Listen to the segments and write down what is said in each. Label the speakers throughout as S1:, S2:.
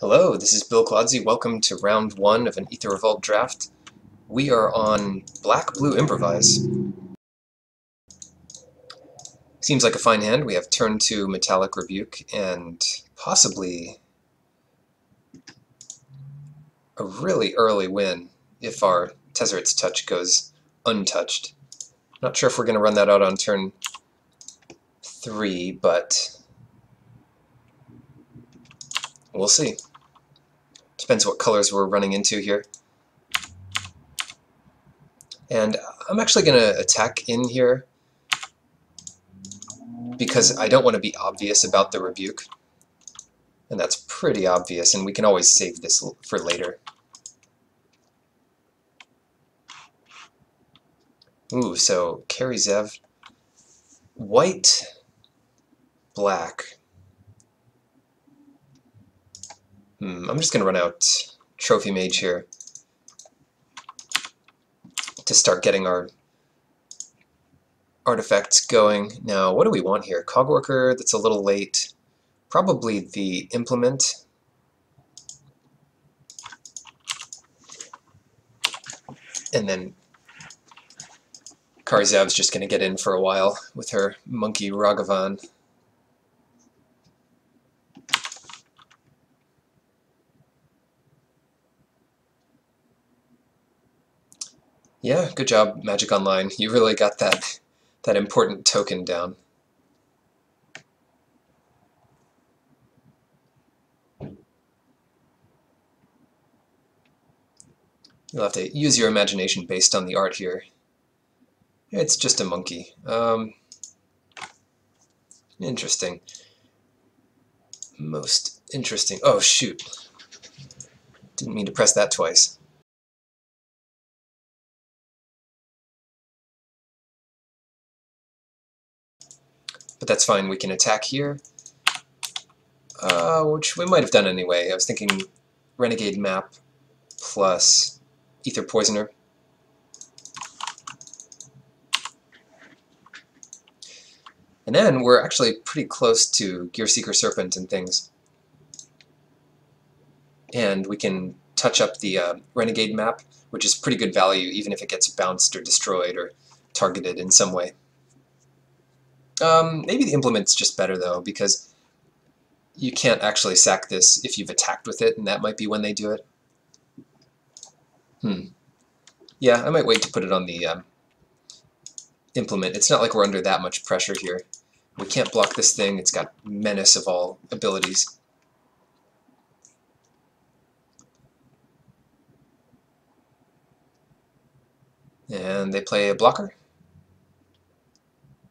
S1: Hello, this is Bill Claudsey. Welcome to round one of an Aether Revolt draft. We are on Black-Blue Improvise. Seems like a fine hand. We have turn 2 Metallic Rebuke and possibly a really early win if our Tezzeret's Touch goes untouched. Not sure if we're going to run that out on turn 3, but we'll see. Depends what colors we're running into here. And I'm actually going to attack in here because I don't want to be obvious about the rebuke. And that's pretty obvious, and we can always save this for later. Ooh, so carry Zev. White, black. I'm just going to run out Trophy Mage here to start getting our artifacts going. Now, what do we want here? Cogworker, that's a little late. Probably the Implement. And then Karzav's just going to get in for a while with her Monkey Ragavan. Yeah, good job, Magic Online. You really got that important token down. You'll have to use your imagination based on the art here. It's just a monkey. Interesting. Most interesting. Oh, shoot. Didn't mean to press that twice. But that's fine. We can attack here, which we might have done anyway. I was thinking Renegade Map plus Aether Poisoner. And then we're actually pretty close to Gearseeker Serpent and things. And we can touch up the Renegade Map, which is pretty good value even if it gets bounced or destroyed or targeted in some way. Maybe the Implement's just better though, because you can't actually sack this if you've attacked with it, and that might be when they do it. Yeah, I might wait to put it on the Implement. It's not like we're under that much pressure here. We can't block this thing. It's got menace of all abilities. And they play a blocker.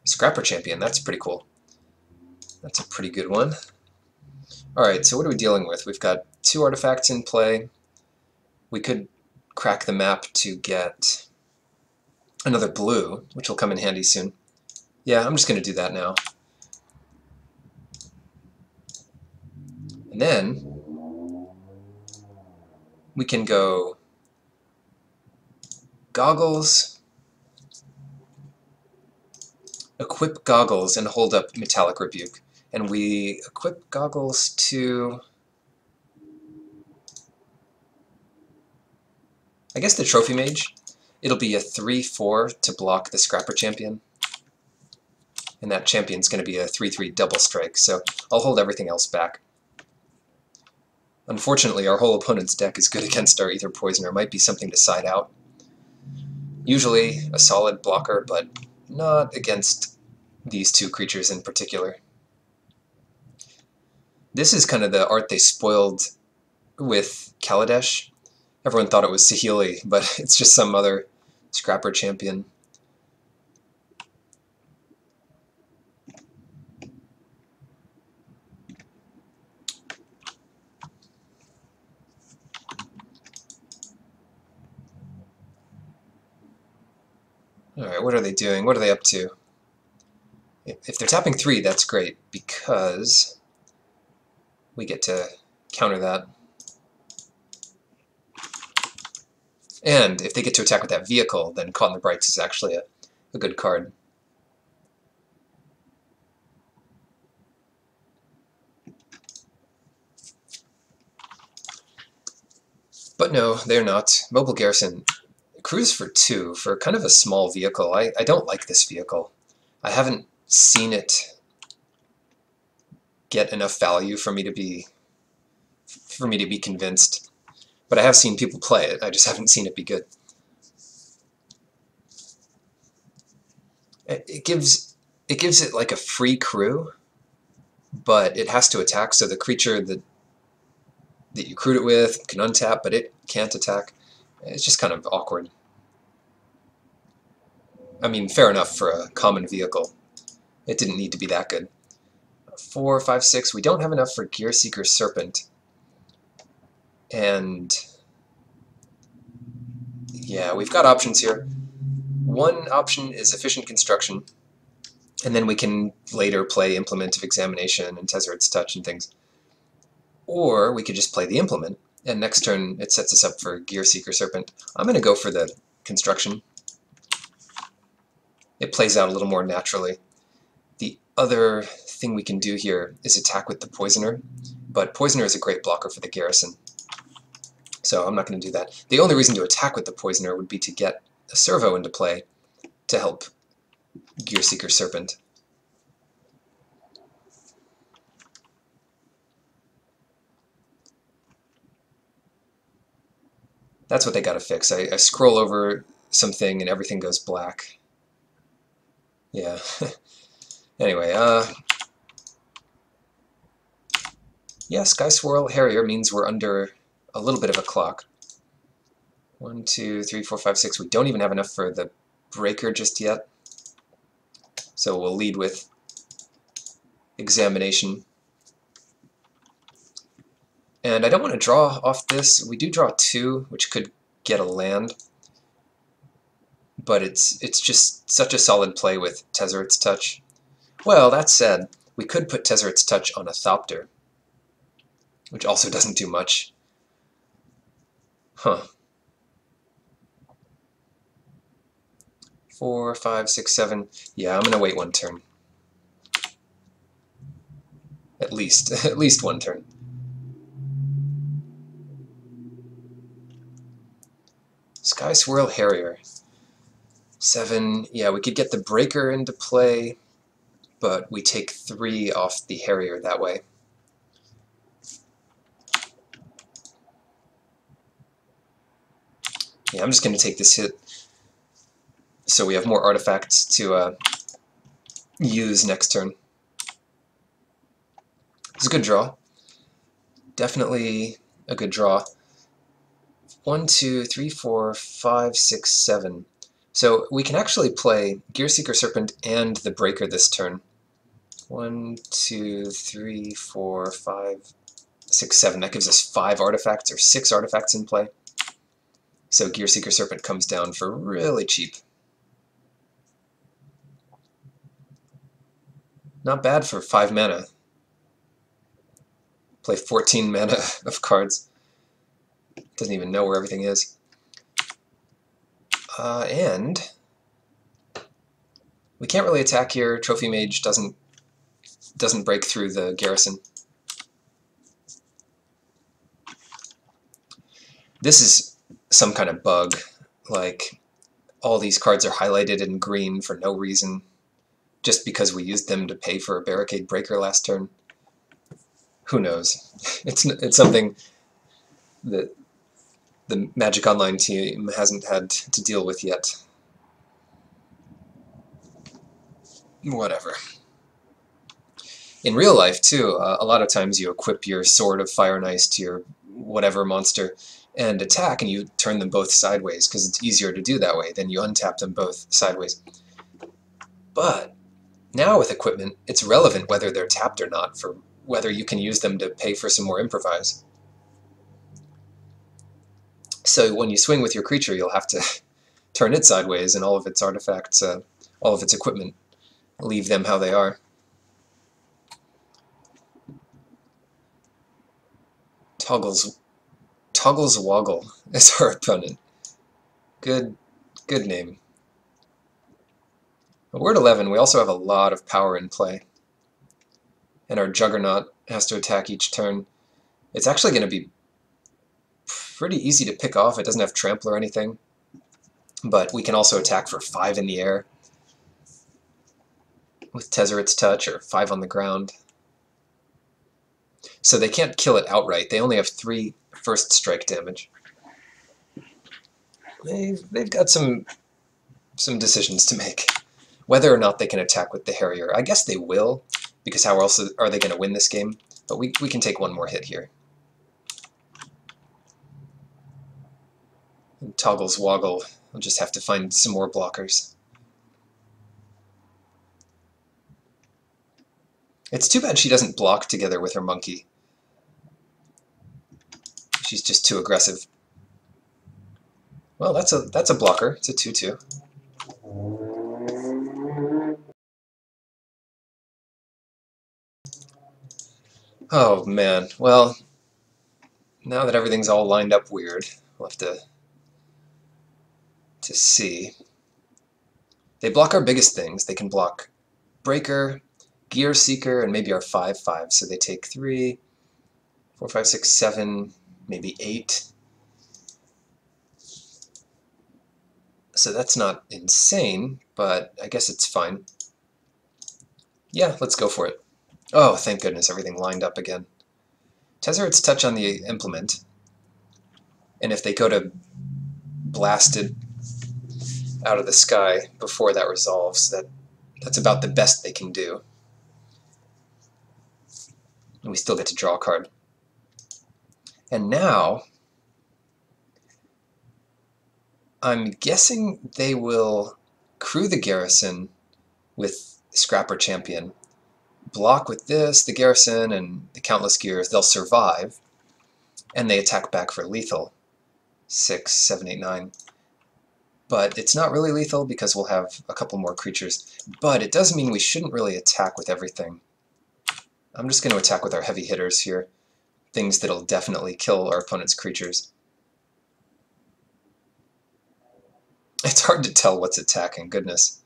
S1: Scrapper Champion, that's pretty cool. That's a pretty good one. Alright, so what are we dealing with? We've got 2 artifacts in play. We could crack the map to get another blue, which will come in handy soon. Yeah, I'm just going to do that now. And then we can go Goggles, equip Goggles, and hold up Metallic Rebuke. And we equip Goggles to, I guess, the Trophy Mage. It'll be a 3/4 to block the Scrapper Champion. And that champion's going to be a 3/3 double strike, so I'll hold everything else back. Unfortunately, our whole opponent's deck is good against our Aether Poisoner. Might be something to side out. Usually a solid blocker, but not against these 2 creatures in particular. This is kind of the art they spoiled with Kaladesh. Everyone thought it was Saheeli, but it's just some other Scrapper Champion. Alright, what are they doing? What are they up to? If they're tapping 3, that's great, because we get to counter that. And if they get to attack with that vehicle, then Caught in the Brights is actually a good card. But no, they're not. Mobile Garrison. Cruise for 2, for kind of a small vehicle. I don't like this vehicle. I haven't seen it get enough value for me to be convinced. But I have seen people play it. I just haven't seen it be good. It gives it like a free crew, but it has to attack, so the creature that you crewed it with can untap, but it can't attack. It's just kind of awkward. I mean, fair enough for a common vehicle. It didn't need to be that good. 4, 5, 6. We don't have enough for Gearseeker Serpent. And yeah, we've got options here. One option is Efficient Construction, and then we can later play Implement of Examination and Tezzeret's Touch and things. Or we could just play the Implement, and next turn it sets us up for Gearseeker Serpent. I'm going to go for the Construction. It plays out a little more naturally. The other thing we can do here is attack with the Poisoner, but Poisoner is a great blocker for the Garrison, so I'm not going to do that. The only reason to attack with the Poisoner would be to get a Servo into play to help Gearseeker Serpent. That's what they gotta fix. I scroll over something and everything goes black. Yeah. Anyway, yeah, Sky Swirl Harrier means we're under a little bit of a clock. 1, 2, 3, 4, 5, 6. We don't even have enough for the Breaker just yet. So we'll lead with Examination. And I don't want to draw off this. We do draw 2, which could get a land. But it's just such a solid play with Tezzeret's Touch. Well, that said, we could put Tezzeret's Touch on a Thopter, which also doesn't do much. Huh. 4, 5, 6, 7. Yeah, I'm gonna wait one turn. At least one turn. Sky Swirl Harrier. 7. Yeah, we could get the Breaker into play, but we take 3 off the Harrier that way. Yeah, I'm just going to take this hit so we have more artifacts to use next turn. It's a good draw. Definitely a good draw. 1, 2, 3, 4, 5, 6, 7. So we can actually play Gearseeker Serpent and the Breaker this turn. 1, 2, 3, 4, 5, 6, 7. That gives us 5 artifacts, or 6 artifacts in play. So Gearseeker Serpent comes down for really cheap. Not bad for 5 mana. Play 14 mana of cards. Doesn't even know where everything is. And we can't really attack here. Trophy Mage doesn't break through the Garrison. This is some kind of bug. Like, all these cards are highlighted in green for no reason, just because we used them to pay for a Barricade Breaker last turn. Who knows? It's something that the Magic Online team hasn't had to deal with yet. Whatever. In real life, too, a lot of times you equip your Sword of Fire and Ice to your whatever monster and attack, and you turn them both sideways, because it's easier to do that way. Then you untap them both sideways. But now with equipment, it's relevant whether they're tapped or not, for whether you can use them to pay for some more improvise. So when you swing with your creature, you'll have to turn it sideways, and all of its artifacts, all of its equipment, leave them how they are. Toggles Woggle is our opponent. Good name. But we're at 11. We also have a lot of power in play. And our Juggernaut has to attack each turn. It's actually going to be pretty easy to pick off. It doesn't have trample or anything. But we can also attack for 5 in the air with Tezzeret's Touch, or 5 on the ground. So they can't kill it outright. They only have 3 first strike damage. They've got some decisions to make. Whether or not they can attack with the Harrier. I guess they will, because how else are they going to win this game? But we can take one more hit here. And Toggles Woggle. We'll just have to find some more blockers. It's too bad she doesn't block together with her monkey. She's just too aggressive. Well, that's a blocker. It's a 2/2. Oh man. Well, now that everything's all lined up weird, we'll have to see. They block our biggest things. They can block Breaker, Gear Seeker, and maybe our 5/5. So they take 3, 4, 5, 6, 7, maybe 8. So that's not insane, but I guess it's fine. Yeah, let's go for it. Oh, thank goodness, everything lined up again. Tezzeret's Touch on the implement. And if they go to blast it out of the sky before that resolves, that's about the best they can do. And we still get to draw a card. And now, I'm guessing they will crew the Garrison with Scrapper Champion, block with this, the Garrison, and the Countless Gears. They'll survive, and they attack back for lethal. 6, 7, 8, 9. But it's not really lethal because we'll have a couple more creatures. But it does mean we shouldn't really attack with everything. I'm just going to attack with our heavy hitters here. Things that'll definitely kill our opponent's creatures. It's hard to tell what's attacking, goodness.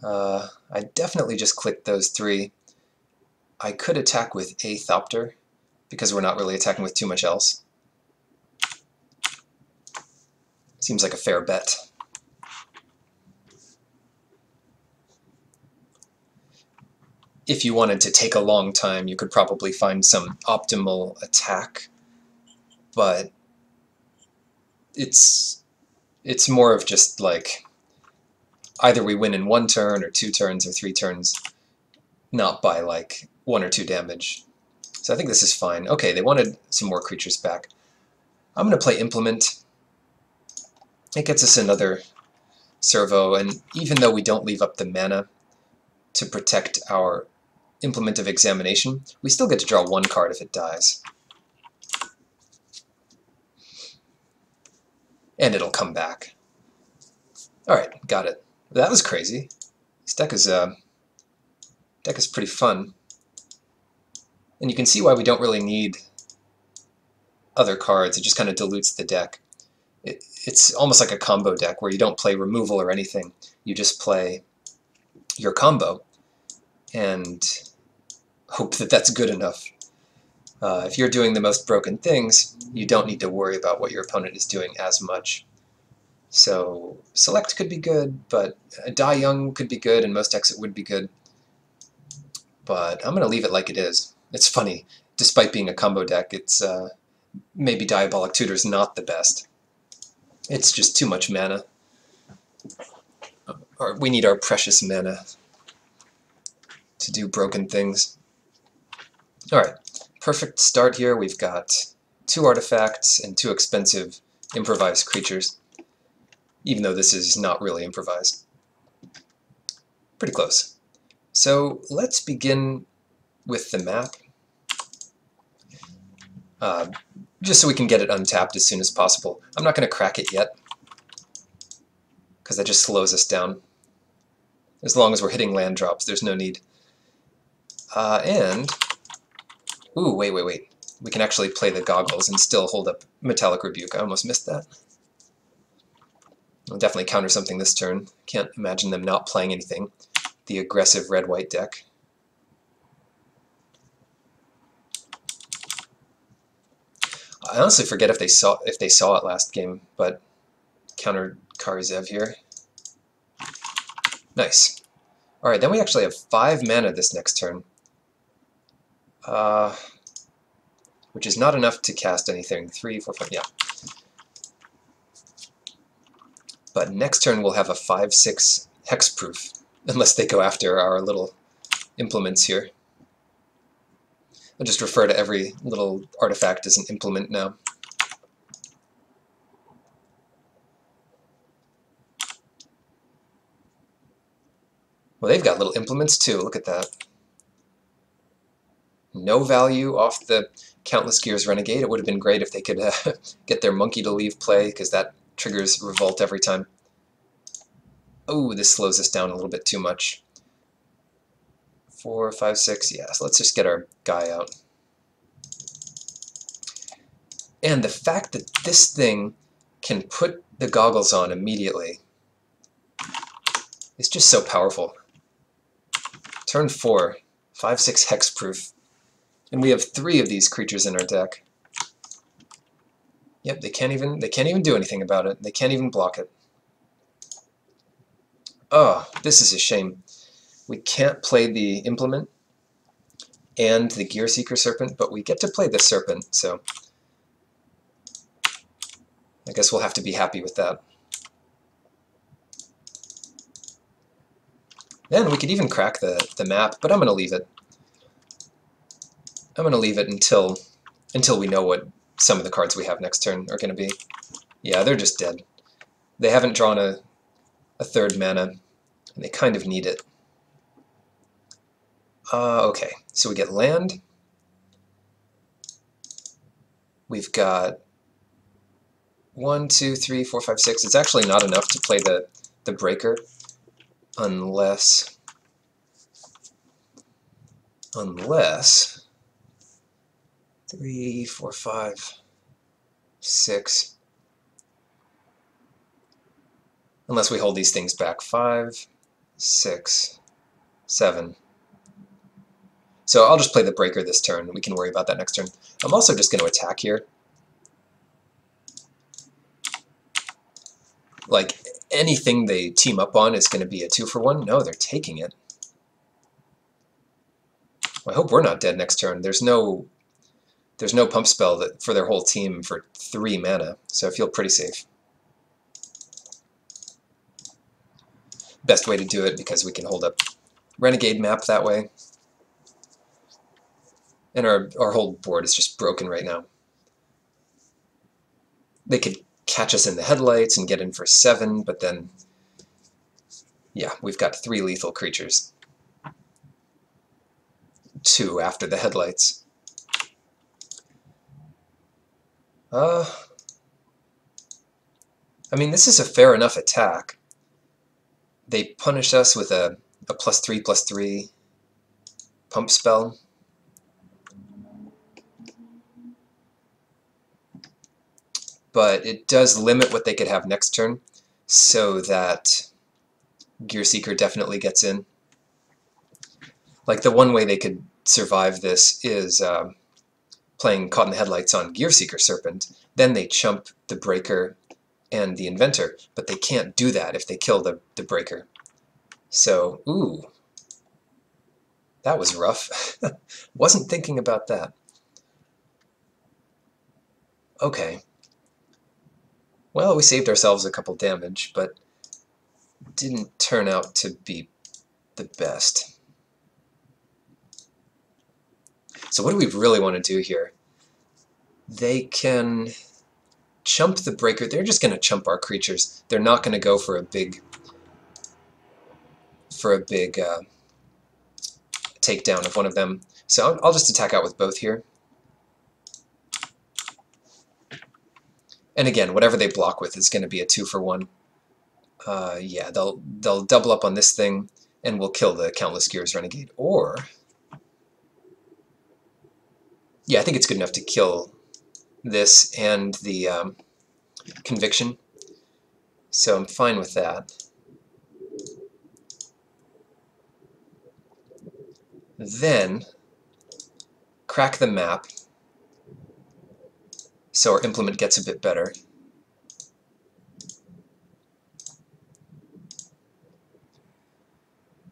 S1: I definitely just clicked those 3. I could attack with Aethopter, because we're not really attacking with too much else. Seems like a fair bet. If you wanted to take a long time, you could probably find some optimal attack, but it's more of just like either we win in 1 turn or 2 turns or 3 turns, not by like 1 or 2 damage. So I think this is fine. Okay, they wanted some more creatures back. I'm going to play Implement. It gets us another servo, and even though we don't leave up the mana to protect our Implement of Examination, we still get to draw 1 card if it dies. And it'll come back. Alright, got it. That was crazy. This deck is pretty fun. And you can see why we don't really need other cards. It just kind of dilutes the deck. It's almost like a combo deck where you don't play removal or anything. You just play your combo and hope that that's good enough. If you're doing the most broken things, you don't need to worry about what your opponent is doing as much. So Select could be good, but Die Young could be good, and most decks it would be good. But I'm going to leave it like it is. It's funny, despite being a combo deck, it's maybe Diabolic Tutor's not the best. It's just too much mana. Or we need our precious mana to do broken things. Alright, perfect start here. We've got 2 artifacts and 2 expensive improvised creatures, even though this is not really improvised. Pretty close. So let's begin with the map, just so we can get it untapped as soon as possible. I'm not going to crack it yet, because that just slows us down. As long as we're hitting land drops, there's no need. Ooh, wait. We can actually play the goggles and still hold up Metallic Rebuke. I almost missed that. I'll definitely counter something this turn. Can't imagine them not playing anything. The aggressive red-white deck. I honestly forget if they saw it last game, but counter Karzev here. Nice. All right, then we actually have 5 mana this next turn, which is not enough to cast anything. 3, 4, 5, yeah. But next turn we'll have a 5/6 hexproof, unless they go after our little implements here. I'll just refer to every little artifact as an implement now. Well, they've got little implements too, look at that. No value off the Countless Gears Renegade. It would have been great if they could get their monkey to leave play, because that triggers Revolt every time. Oh, this slows us down a little bit too much. 4, 5, 6, yeah, so let's just get our guy out. And the fact that this thing can put the goggles on immediately is just so powerful. Turn 4, 5/6 hexproof. And we have 3 of these creatures in our deck. Yep, they can't even do anything about it. They can't even block it. Oh, this is a shame. We can't play the Implement and the Gear Seeker Serpent, but we get to play the Serpent, so I guess we'll have to be happy with that. Then we could even crack the map, but I'm going to leave it. I'm going to leave it until we know what some of the cards we have next turn are going to be. Yeah, they're just dead. They haven't drawn a 3rd mana, and they kind of need it. Okay, so we get land. We've got 1, 2, 3, 4, 5, 6. It's actually not enough to play the breaker, unless 3, 4, 5, 6. Unless we hold these things back. 5, 6, 7. So I'll just play the breaker this turn. We can worry about that next turn. I'm also just going to attack here. Like, anything they team up on is going to be a 2-for-1. No, they're taking it. Well, I hope we're not dead next turn. There's no pump spell for their whole team for 3 mana, so I feel pretty safe. Best way to do it, because we can hold up Renegade map that way. And our whole board is just broken right now. They could catch us in the headlights and get in for 7, but then, yeah, we've got 3 lethal creatures. 2 after the headlights. I mean, this is a fair enough attack. They punish us with a +3/+3 pump spell. But it does limit what they could have next turn, so that Gear Seeker definitely gets in. Like, the one way they could survive this is playing Caught in the Headlights on Gear Seeker Serpent. Then they chump the Breaker and the Inventor, but they can't do that if they kill the Breaker. So, ooh, that was rough. Wasn't thinking about that. Okay. Well, we saved ourselves a couple damage, but didn't turn out to be the best. So what do we really want to do here? They can chump the Breaker. They're just going to chump our creatures. They're not going to go for a big takedown of one of them. So I'll just attack out with both here. And again, whatever they block with is going to be a 2-for-1. Yeah, they'll double up on this thing, and we'll kill the Countless Gears Renegade. Or, yeah, I think it's good enough to kill this and the Conviction. So I'm fine with that. Then, crack the map. so our implement gets a bit better.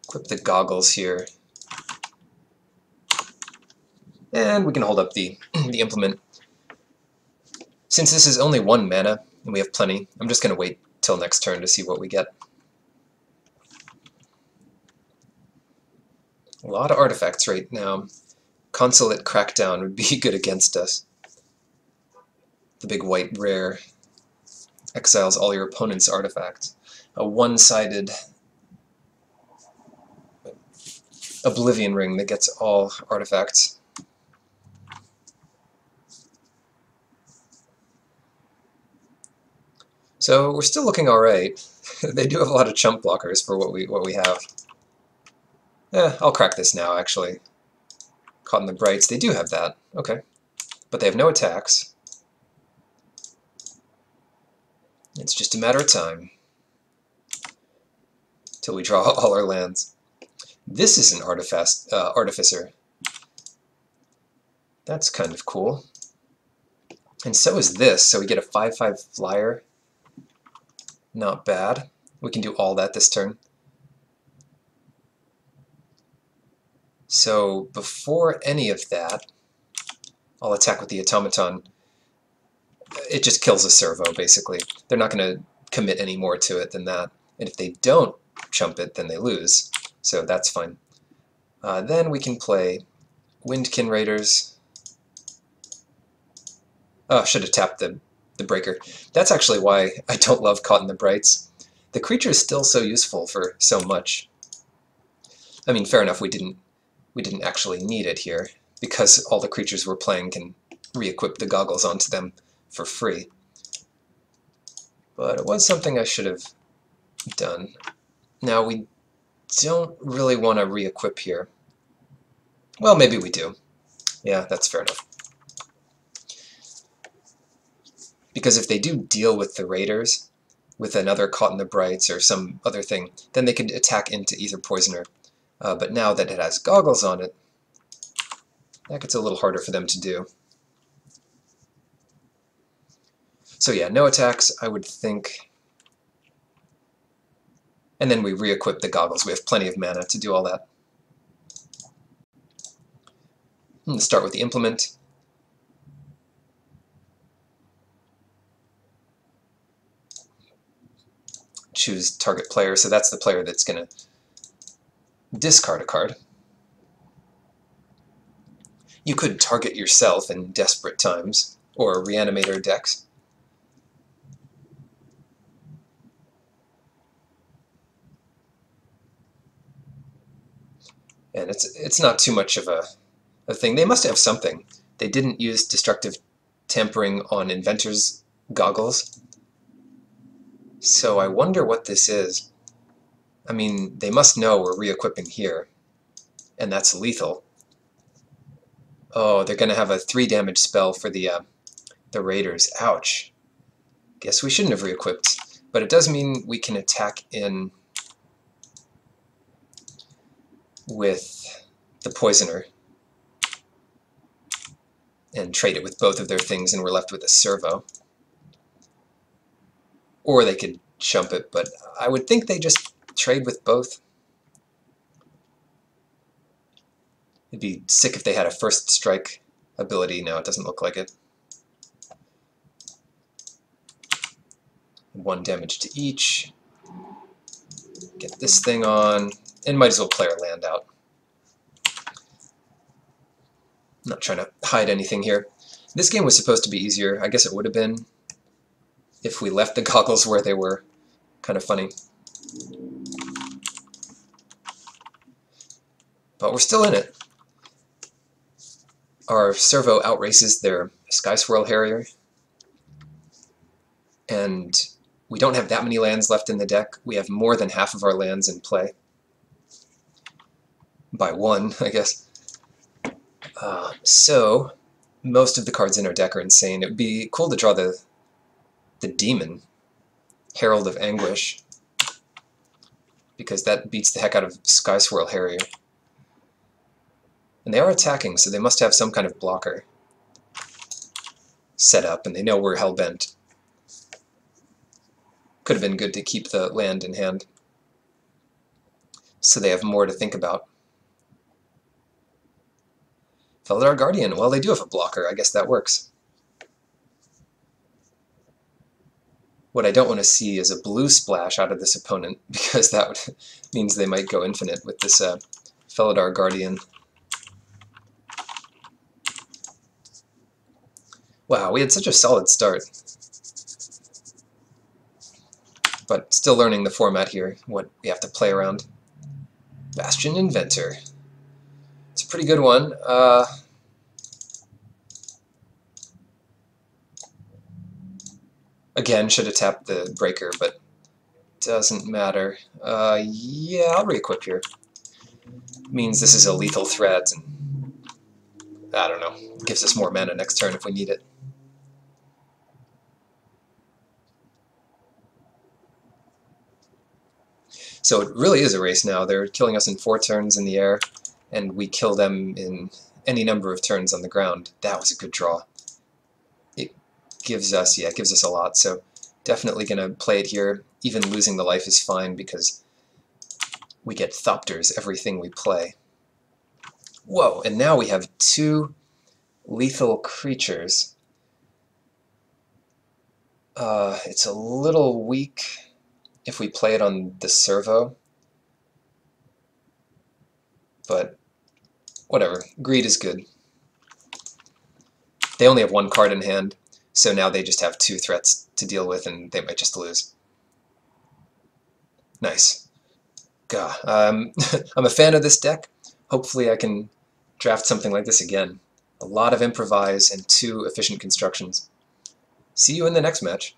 S1: Equip the goggles here. And we can hold up the, the implement. Since this is only 1 mana, and we have plenty, I'm just going to wait till next turn to see what we get. A lot of artifacts right now. Consulate Crackdown would be good against us. The big white rare exiles all your opponent's artifacts. A one-sided Oblivion Ring that gets all artifacts. So we're still looking alright. They do have a lot of chump blockers for what we have. I'll crack this now, actually. Caught in the Brights, they do have that. Okay. But they have no attacks. It's just a matter of time till we draw all our lands. This is an Artificer. That's kind of cool. And so is this, so we get a 5/5 flyer. Not bad. We can do all that this turn. So before any of that, I'll attack with the Automaton. It just kills a servo, basically. They're not going to commit any more to it than that. And if they don't chump it, then they lose. So that's fine. Then we can play Windkin Raiders. Oh, should have tapped the breaker. That's actually why I don't love Caught in the Brights. The creature is still so useful for so much. I mean, fair enough, we didn't actually need it here, because all the creatures we're playing can re-equip the goggles onto them for free. But it was something I should have done. Now, we don't really want to re-equip here. Well, maybe we do. Yeah, that's fair enough. Because if they do deal with the Raiders, with another Caught in the Brights or some other thing, then they could attack into Aether Poisoner. But now that it has goggles on it, that gets a little harder for them to do. So yeah, no attacks, I would think. And then we re-equip the goggles. We have plenty of mana to do all that. Let's start with the implement. Choose target player, so that's the player that's going to discard a card. You could target yourself in desperate times, or Reanimator decks. And it's not too much of a thing. They must have something. They didn't use Destructive Tampering on Inventor's goggles. So I wonder what this is. I mean, they must know we're re-equipping here, and that's lethal. Oh, they're going to have a 3 damage spell for the Raiders. Ouch. Guess we shouldn't have re-equipped. But it does mean we can attack in with the Poisoner and trade it with both of their things, and we're left with a servo. Or they could chump it, but I would think they just trade with both. It'd be sick if they had a first strike ability. No, it doesn't look like it. 1 damage to each. Get this thing on, and might as well play our land out. I'm not trying to hide anything here. This game was supposed to be easier. I guess it would have been if we left the goggles where they were. Kind of funny. But we're still in it. Our servo outraces their Sky Swirl Harrier. And we don't have that many lands left in the deck. We have more than half of our lands in play. By 1, I guess. So, most of the cards in our deck are insane. It would be cool to draw the Demon, Herald of Anguish, because that beats the heck out of Sky Swirl Harrier. And they are attacking, so they must have some kind of blocker. set up, and they know we're hellbent. Could have been good to keep the land in hand, so they have more to think about. Felidar Guardian, well, they do have a blocker. I guess that works. What I don't want to see is a blue splash out of this opponent, because that means they might go infinite with this Felidar Guardian. Wow, we had such a solid start. But still learning the format here, what we have to play around. Bastion Inventor. It's a pretty good one. Again, should have tapped the breaker, but doesn't matter. Yeah, I'll re-equip here. Means this is a lethal threat, and I don't know, gives us more mana next turn if we need it. So it really is a race now. They're killing us in 4 turns in the air, and we kill them in any number of turns on the ground. That was a good draw. It gives us, yeah, it gives us a lot, so definitely going to play it here. Even losing the life is fine, because we get Thopters everything we play. Whoa, and now we have 2 lethal creatures. It's a little weak if we play it on the servo, but whatever, greed is good. They only have 1 card in hand, so now they just have 2 threats to deal with, and they might just lose. Nice. God, I'm a fan of this deck. Hopefully I can draft something like this again. A lot of improvise and 2 efficient constructions. See you in the next match.